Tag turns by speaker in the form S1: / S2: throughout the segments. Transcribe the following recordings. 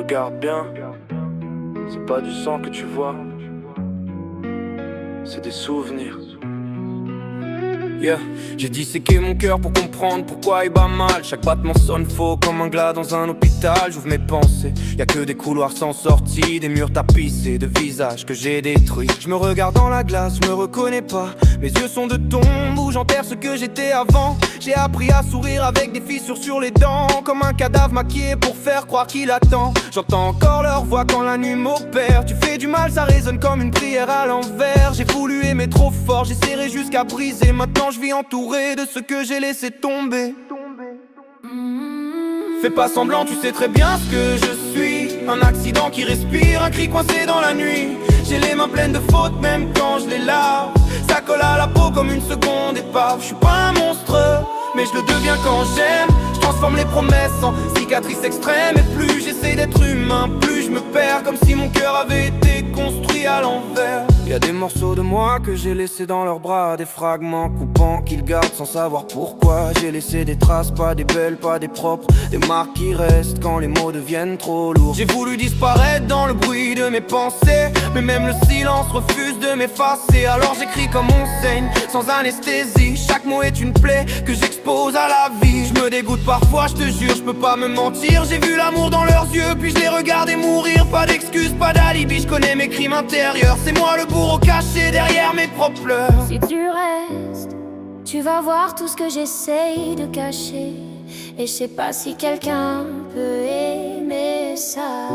S1: Regarde bien, c'est pas du sang que tu vois, c'est des souvenirs.
S2: Yeah, j'ai disséqué mon cœur pour comprendre pourquoi il bat mal. Chaque battement sonne faux comme un glas dans un hôpital. J'ouvre mes pensées, y'a que des couloirs sans sortie, des murs tapissés de visages que j'ai détruits. Je me regarde dans la glace, je me reconnais pas. Mes yeux sont de tombe où j'enterre ce que j'étais avant. J'ai appris à sourire avec des fissures sur les dents, comme un cadavre maquillé pour faire croire qu'il attend. J'entends encore leur voix quand la nuit m'opère. Tu fais du mal, ça résonne comme une prière à l'envers. J'ai voulu aimer trop fort, j'ai serré jusqu'à briser. Maintenant je vis entouré de ce que j'ai laissé tomber. Fais pas semblant, tu sais très bien ce que je suis. Un accident qui respire, un cri coincé dans la nuit. J'ai les mains pleines de fautes même quand je les lave. Ça colle à la peau comme une seconde épave. Je suis pas un monstre, mais je le deviens quand j'aime. Je transforme les promesses en cicatrices extrêmes. Et plus j'essaie d'être humain, plus je me perds. Comme si mon cœur avait été construit à l'envers. Y'a des morceaux de moi que j'ai laissés dans leurs bras, des fragments coupants qu'ils gardent sans savoir pourquoi. J'ai laissé des traces, pas des belles, pas des propres, des marques qui restent quand les mots deviennent trop lourds. J'ai voulu disparaître dans le bruit de mes pensées, mais même le silence refuse de m'effacer. Alors j'écris comme on saigne, sans anesthésie. Chaque mot est une plaie que j'expose à la vie. Je me dégoûte parfois, je te jure, je peux pas me mentir. J'ai vu l'amour dans leurs yeux, puis je les regardais mourir. Pas d'excuses, pas d'alibi, je connais mes crimes intérieurs. C'est moi le bourreau caché derrière mes propres pleurs.
S3: Si tu restes, tu vas voir tout ce que j'essaye de cacher. Et je sais pas si quelqu'un peut aimer ça.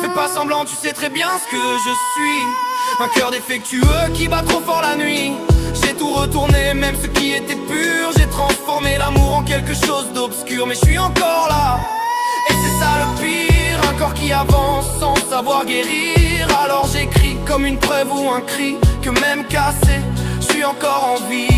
S2: Fais pas semblant, tu sais très bien ce que je suis. Un cœur défectueux qui bat trop fort la nuit. J'ai tout retourné, même ce qui était pur. J'ai transformé l'amour en quelque chose d'obscur. Mais je suis encore là, et c'est ça le pire. Un corps qui avance sans savoir guérir. Alors j'écris comme une preuve ou un cri, que même cassé, je suis encore en vie.